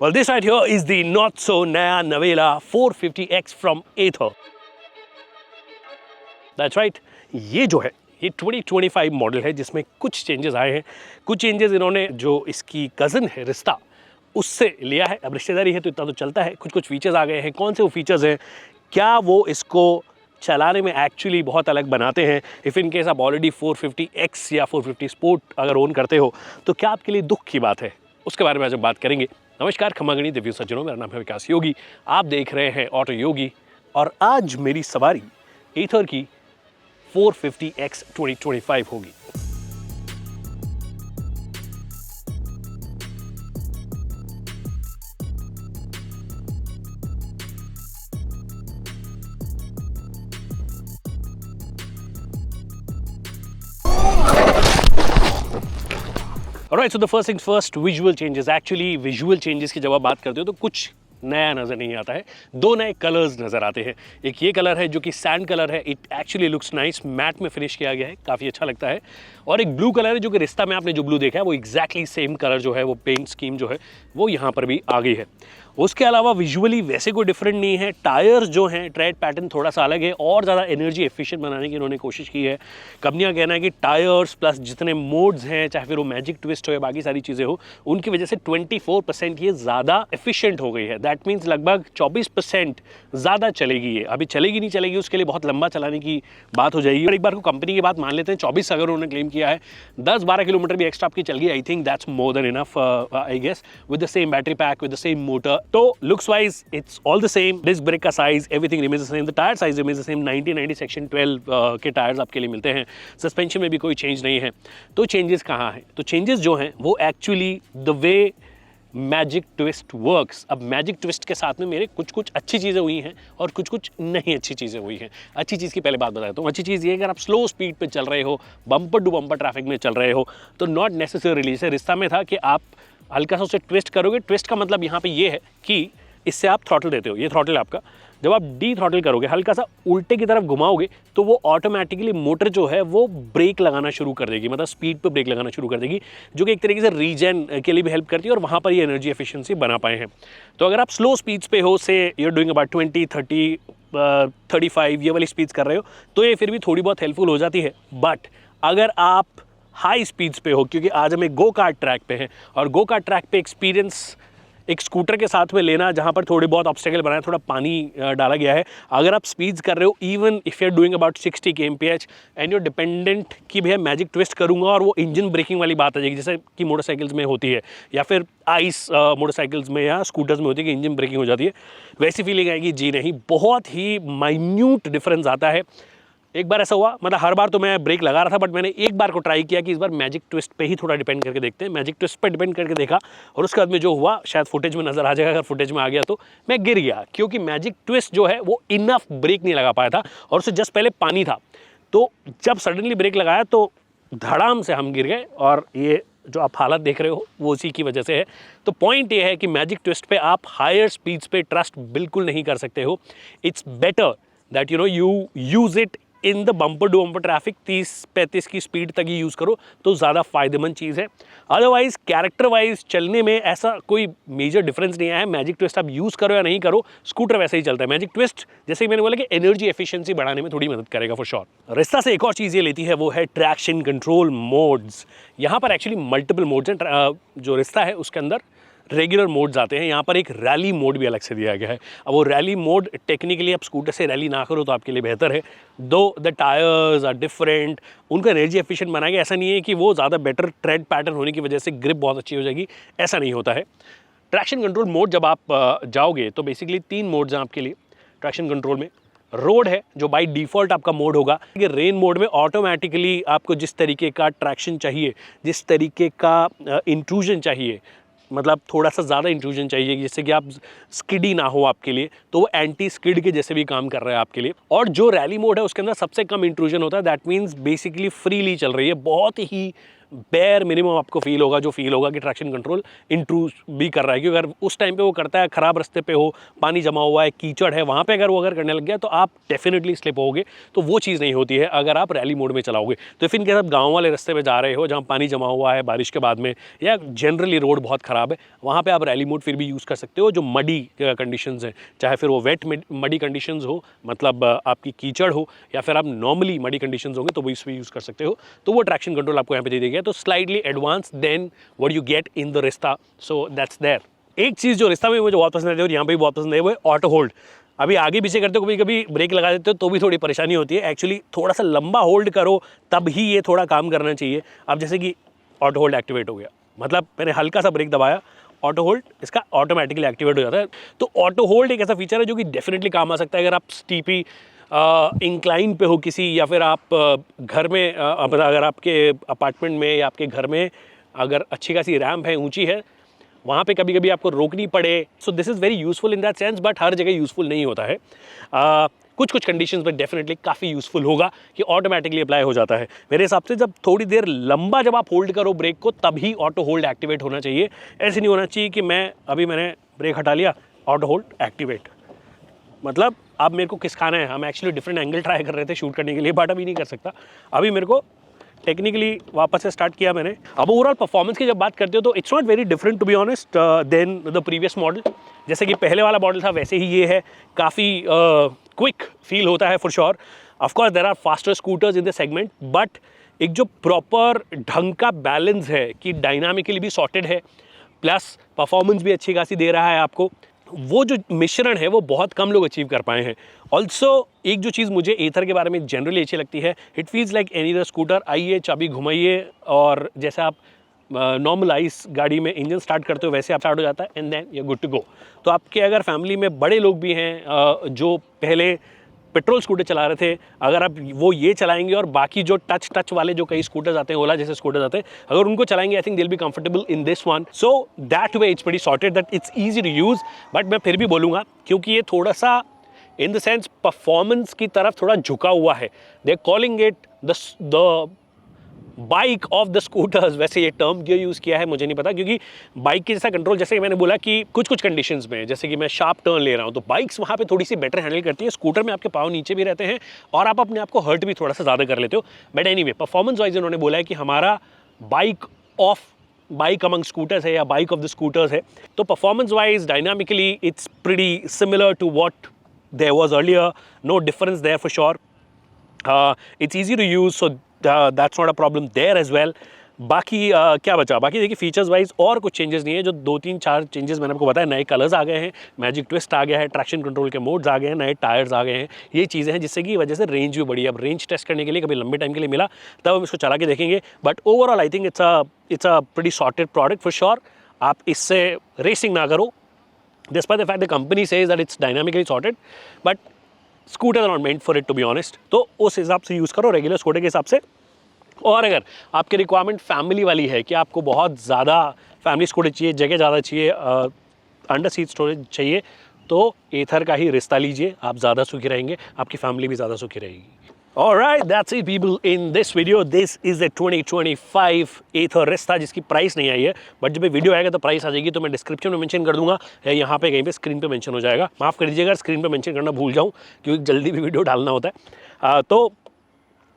Well, this right here is the not so नया नवेला 450X from Ather. That's right. ये जो है ये 2025 मॉडल है जिसमें कुछ चेंजेस आए हैं। कुछ चेंजेस इन्होंने जो इसकी कज़न है रिश्ता उससे लिया है। अब रिश्तेदारी है तो इतना तो चलता है। कुछ कुछ फीचर्स आ गए हैं। कौन से वो फीचर्स हैं, क्या वो इसको चलाने में एक्चुअली बहुत अलग बनाते हैं। इफ़ इन केस आप ऑलरेडी 450X या 450 स्पोर्ट अगर ओन करते हो तो क्या आपके लिए दुख की बात है, उसके बारे में आज हम बात करेंगे। नमस्कार खमागणी दिव्य सज्जनों, मेरा नाम है विकास योगी, आप देख रहे हैं ऑटो योगी और आज मेरी सवारी एथर की 450X 2025 होगी। Alright, so the first things first, visual changes. Actually, visual changes की जब आप बात करते हो तो कुछ नया नज़र नहीं आता है। दो नए कलर्स नज़र आते हैं। एक ये कलर है जो कि सैंड कलर है, it actually looks nice, matte में फिनिश किया गया है, काफ़ी अच्छा लगता है। और एक ब्लू कलर है जो कि रिश्ता में आपने जो ब्लू देखा है वो एग्जैक्टली सेम कलर जो है, वो पेंट स्कीम जो है वो यहाँ पर भी आ गई है। उसके अलावा विजुअली वैसे कोई डिफरेंट नहीं है। टायर्स जो हैं, ट्रेड पैटर्न थोड़ा सा अलग है और ज़्यादा एनर्जी एफिशिएंट बनाने की इन्होंने कोशिश की है। कंपनी का कहना है कि टायर्स प्लस जितने मोड्स हैं, चाहे फिर वो मैजिक ट्विस्ट हो या बाकी सारी चीज़ें हो, उनकी वजह से 24% ये ज़्यादा एफिशिएंट हो गई है। दैट मीन्स लगभग 24% ज़्यादा चलेगी ये। अभी चलेगी नहीं चलेगी उसके लिए बहुत लंबा चलाने की बात हो जाएगी। और एक बार को कंपनी की बात मान लेते हैं, 24 अगर उन्होंने क्लेम किया है, 10-12 किलोमीटर भी एक्स्ट्रा आपकी चल गई, I think that's more than enough I guess, with the same battery pack, with the same motor. तो looks wise it's all the same. Disc brake का size everything remains the same, the tyre size remains the same. 90 section 12 के tyres आपके लिए मिलते हैं। Suspension में भी कोई चेंज नहीं है। तो चेंजेस कहाँ हैं? तो चेंजेस जो हैं वो actually the way magic twist works. अब मैजिक ट्विस्ट के साथ में मेरे कुछ कुछ अच्छी चीज़ें हुई हैं और कुछ कुछ नहीं अच्छी चीज़ें हुई हैं। अच्छी चीज़ की पहले बात बताता हूँ। अच्छी चीज़ ये है, अगर आप स्लो स्पीड पे चल रहे हो, बम्पर टू बम्पर ट्रैफिक में चल रहे हो, तो नॉट नेसेसरीली, जैसे रिश्ता में था कि आप हल्का सा उसे ट्विस्ट करोगे। ट्विस्ट का मतलब यहाँ पे ये है कि इससे आप थ्रॉटल देते हो, ये थ्रॉटल है आपका। जब आप डी थ्रॉटल करोगे, हल्का सा उल्टे की तरफ घुमाओगे, तो वो ऑटोमेटिकली मोटर जो है वो ब्रेक लगाना शुरू कर देगी, मतलब स्पीड पे ब्रेक लगाना शुरू कर देगी, जो कि एक तरीके से रीजन के लिए भी हेल्प करती है और वहाँ पर ये एनर्जी एफिशिएंसी बना पाए हैं। तो अगर आप स्लो स्पीड्स पे हो, से यू आर डूइंग अबाउट 20, 30, 35 ये वाली स्पीड्स कर रहे हो, तो ये फिर भी थोड़ी बहुत हेल्पफुल हो जाती है। बट अगर आप हाई स्पीड्स पे हो, क्योंकि आज हम एक गो कार्ट ट्रैक पे हैं और गो कार्ट ट्रैक पे एक्सपीरियंस एक स्कूटर के साथ में लेना, जहाँ पर थोड़े बहुत ऑब्स्टेकल बनाए, थोड़ा पानी डाला गया है। अगर आप स्पीड्स कर रहे हो, even if you are doing about 60 kmph and you dependent कि भैया मैजिक ट्विस्ट करूँगा और वो इंजन ब्रेकिंग वाली बात आ जाएगी, जैसे कि मोटरसाइकिल्स में होती है या फिर आइस मोटरसाइकिल्स में या स्कूटर्स में होती है कि इंजन ब्रेकिंग हो जाती है, वैसी फीलिंग आएगी। जी नहीं, बहुत ही माइन्यूट डिफरेंस आता है। एक बार ऐसा हुआ, मतलब हर बार तो मैं ब्रेक लगा रहा था, बट मैंने एक बार को ट्राई किया कि इस बार मैजिक ट्विस्ट पे ही थोड़ा डिपेंड करके देखते हैं। मैजिक ट्विस्ट पे डिपेंड करके देखा और उसके बाद में जो हुआ, शायद फुटेज में नज़र आ जाएगा, अगर फुटेज में आ गया तो मैं गिर गया, क्योंकि मैजिक ट्विस्ट जो है वो इनफ ब्रेक नहीं लगा पाया था और उससे जस्ट पहले पानी था। तो जब सडनली ब्रेक लगाया तो धड़ाम से हम गिर गए और ये जो आप हालत देख रहे हो वो उसी की वजह से है। तो पॉइंट ये है कि मैजिक ट्विस्ट पे आप हायर स्पीड्स पे ट्रस्ट बिल्कुल नहीं कर सकते हो। It's better that you use it in the bumper to bumper traffic, 30-35 की स्पीड तक ही यूज़ करो तो ज़्यादा फ़ायदेमंद चीज़ है। अदरवाइज़ कैरेक्टर वाइज चलने में ऐसा कोई मेजर डिफरेंस नहीं आया है। मैजिक ट्विस्ट आप यूज़ करो या नहीं करो, स्कूटर वैसे ही चलता है। मैजिक ट्विस्ट जैसे ही मैंने बोला कि एनर्जी एफिशिएंसी बढ़ाने में थोड़ी मदद करेगा फॉर श्योर। रिश्ता से एक और चीज़ ये लेती है, वो है ट्रैक्शन कंट्रोल मोड्स। यहाँ पर एक्चुअली मल्टीपल मोड्स हैं। जो रिश्ता है उसके अंदर रेगुलर मोड्स आते हैं, यहाँ पर एक रैली मोड भी अलग से दिया गया है। अब वो रैली मोड टेक्निकली आप स्कूटर से रैली ना करो तो आपके लिए बेहतर है। दो द टायर्स आर डिफरेंट, उनका एनर्जी एफिशिएंट बनाया गया। ऐसा नहीं है कि वो ज़्यादा बेटर ट्रेड पैटर्न होने की वजह से ग्रिप बहुत अच्छी हो जाएगी, ऐसा नहीं होता है। ट्रैक्शन कंट्रोल मोड जब आप जाओगे तो बेसिकली 3 मोड्स हैं आपके लिए ट्रैक्शन कंट्रोल में। रोड है जो बाय डिफ़ॉल्ट आपका मोड होगा। ये रेन मोड में ऑटोमेटिकली आपको जिस तरीके का ट्रैक्शन चाहिए, जिस तरीके का इंट्रूजन चाहिए, मतलब थोड़ा सा ज़्यादा इंट्रूजन चाहिए जिससे कि आप स्किडी ना हो आपके लिए, तो वो एंटी स्किड के जैसे भी काम कर रहा है आपके लिए। और जो रैली मोड है उसके अंदर सबसे कम इंट्रूजन होता है, दैट मीन्स बेसिकली फ्रीली चल रही है, बहुत ही बेयर मिनिमम आपको फील होगा, जो फील होगा कि ट्रैक्शन कंट्रोल इंट्रूज भी कर रहा है। क्योंकि अगर उस टाइम पे वो करता है, ख़राब रास्ते पे हो, पानी जमा हुआ है, कीचड़ है, वहाँ पे अगर वो करने लग गया तो आप डेफिनेटली स्लिप होगे। तो वो चीज़ नहीं होती है अगर आप रैली मोड में चलाओगे। तो इफ़ इनके साथ गाँव वाले रास्ते पे जा रहे हो जहाँ पानी जमा हुआ है बारिश के बाद में, या जनरली रोड बहुत ख़राब है, वहाँ पर आप रैली मोड फिर भी यूज़ कर सकते हो। जो मडी कंडीशंस हैं, चाहे फिर वो वेट मडी कंडीशंस हो, मतलब आपकी कीचड़ हो, या फिर आप नॉर्मली मडी कंडीशंस होंगे तो वो इसमें यूज़ कर सकते हो। तो वो ट्रैक्शन कंट्रोल आपको यहाँ पे दे दिया गया, तो slightly advance than what you get in the Rizta. So that's there. एक चीज़ जो रिस्ता में मुझे बहुत पसंद है और यहाँ पे भी बहुत पसंद है वो है ऑटो होल्ड। अभी आगे पीछे करते हो, कभी कभी ब्रेक लगा देते हो तो भी थोड़ी परेशानी होती है। एक्चुअली थोड़ा सा लंबा होल्ड करो तब ही ये थोड़ा काम करना चाहिए। अब जैसे कि ऑटो होल्ड एक्टिवेट हो गया, मतलब मैंने हल्का सा ब्रेक दबाया, ऑटो होल्ड इसका ऑटोमेटिकली एक्टिवेट हो जाता है। तो ऑटो होल्ड एक ऐसा फीचर है जो कि डेफिनेटली काम आ सकता है अगर आप स्टीपी इंक्लाइन पे हो किसी, या फिर आप घर में अगर आपके अपार्टमेंट में या आपके घर में अगर अच्छी खासी रैम्प है, ऊंची है, वहाँ पे कभी कभी आपको रोकनी पड़े। So this is very useful in that sense, but हर जगह यूज़फुल नहीं होता है। कुछ कुछ कंडीशंस में डेफिनेटली काफ़ी यूज़फुल होगा कि ऑटोमेटिकली अप्लाई हो जाता है। मेरे हिसाब से जब थोड़ी देर लंबा जब आप होल्ड करो ब्रेक को, तभी ऑटो होल्ड एक्टिवेट होना चाहिए। ऐसे नहीं होना चाहिए कि मैंने ब्रेक हटा लिया, ऑटो होल्ड एक्टिवेट, मतलब अब मेरे को किस खाना है। हम एक्चुअली डिफरेंट एंगल ट्राई कर रहे थे शूट करने के लिए, बट अभी नहीं कर सकता। अभी मेरे को टेक्निकली वापस से स्टार्ट किया मैंने। अब ओवरऑल परफॉर्मेंस की जब बात करते हो तो it's not very different to be honest than the previous model. जैसे कि पहले वाला मॉडल था वैसे ही ये है, काफ़ी क्विक फील होता है for sure. Of course there are faster scooters in the segment, but एक जो प्रॉपर ढंग का बैलेंस है कि डायनामिकली भी सॉर्टेड है प्लस परफॉर्मेंस भी अच्छी खासी दे रहा है आपको, वो जो मिश्रण है वो बहुत कम लोग अचीव कर पाए हैं। ऑल्सो एक जो चीज़ मुझे एथर के बारे में जनरली अच्छी लगती है, it feels like any other scooter. आइए चाबी घुमाइए और जैसे आप नॉर्मल आइस गाड़ी में इंजन स्टार्ट करते हो वैसे आप स्टार्ट हो जाता है, and then you good to go. तो आपके अगर फैमिली में बड़े लोग भी हैं जो पहले पेट्रोल स्कूटर चला रहे थे, अगर आप वो ये चलाएंगे और बाकी जो टच वाले जो कई स्कूटर्स आते हैं, ओला जैसे स्कूटर्स आते हैं, अगर उनको चलाएंगे, I think they will be comfortable in this one. So that way it's pretty sorted, that it's easy to use. But मैं फिर भी बोलूँगा क्योंकि ये थोड़ा सा इन द सेंस परफॉर्मेंस की तरफ थोड़ा झुका हुआ है, they are calling it the bike of the scooters. वैसे ये टर्म क्यों यूज़ किया है मुझे नहीं पता, क्योंकि बाइक के जैसा कंट्रोल, जैसे कि मैंने बोला कि कुछ कुछ कंडीशंस में, जैसे कि मैं शार्प टर्न ले रहा हूँ तो बाइक्स वहाँ पे थोड़ी सी बेटर हैंडल करती है। स्कूटर में आपके पाँव नीचे भी रहते हैं और आप अपने आप को हर्ट भी थोड़ा सा ज़्यादा कर लेते हो। बट एनीवे परफॉर्मेंस वाइज उन्होंने बोला है कि हमारा बाइक अमंग स्कूटर्स है या बाइक ऑफ द स्कूटर्स है। तो performance wise dynamically it's pretty similar to what there was earlier, no difference there for sure. It's easy to use, so that's not a problem there as well. बाकी क्या बचा, बाकी देखिए features wise और कुछ changes नहीं है। जो 2-3-4 चेंजेस मैंने आपको बताया, नए कलर्स आ गए हैं, मैजिक ट्विस्ट आ गया है, ट्रैक्शन कंट्रोल के मोड्स आ गए हैं, नए टायर्स आ गए हैं, ये चीज़ें हैं जिससे की वजह से रेंज भी बढ़ी है। अब रेंज टेस्ट करने के लिए कभी लंबे टाइम के लिए मिला तब हम इसको चला के देखेंगे, but overall I think it's a pretty sorted product for sure. आप इससे रेसिंग ना करो, despite the fact the company says that it's dynamically sorted, but scooter are not meant for it to be honest. तो उस हिसाब से use करो regular scooter के हिसाब से। और अगर आपकी रिक्वायरमेंट फैमिली वाली है कि आपको बहुत ज़्यादा फैमिली स्कूटर चाहिए, जगह ज़्यादा चाहिए, अंडर सीट स्टोरेज चाहिए, तो एथर का ही रिश्ता लीजिए, आप ज़्यादा सुखी रहेंगे, आपकी फैमिली भी ज़्यादा सुखी रहेगी। Alright, that's it people in this video. This is the 2025 Ather रिश्ता, जिसकी प्राइस नहीं आई है, बट जब वीडियो आएगा तो प्राइस आ जाएगी। तो मैं डिस्क्रिप्शन में मेंशन कर दूंगा या यहाँ पे कहीं पे स्क्रीन पे मेंशन हो जाएगा। माफ़ कर दीजिएगा स्क्रीन पे मेंशन करना भूल जाऊँ, क्योंकि जल्दी भी वीडियो डालना होता है। तो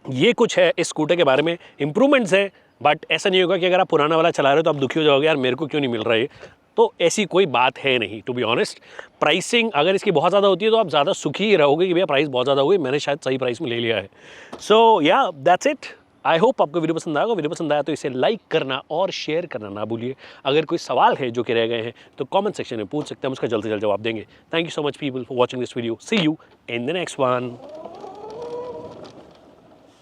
ये कुछ है इस स्कूटर के बारे में, इंप्रूवमेंट्स है, बट ऐसा नहीं होगा कि अगर आप पुराना वाला चला रहे हो तो आप दुखी हो जाओगे, यार मेरे को क्यों नहीं मिल रहा है। तो ऐसी कोई बात है नहीं, टू बी ऑनेस्ट। प्राइसिंग अगर इसकी बहुत ज़्यादा होती है तो आप ज़्यादा सुखी ही रहोगे कि भैया प्राइस बहुत ज़्यादा हुई, मैंने शायद सही प्राइस में ले लिया है। सो या दैट्स इट। आई होप आपको वीडियो पसंद आएगा। वीडियो पसंद आया तो इसे लाइक करना और शेयर करना ना भूलिए। अगर कोई सवाल है जो कि रह गए हैं तो कमेंट सेक्शन में पूछ सकते हैं, हम उसका जल्द से जल्द जवाब देंगे। Thank you so much people for watching this video. See you in the next one.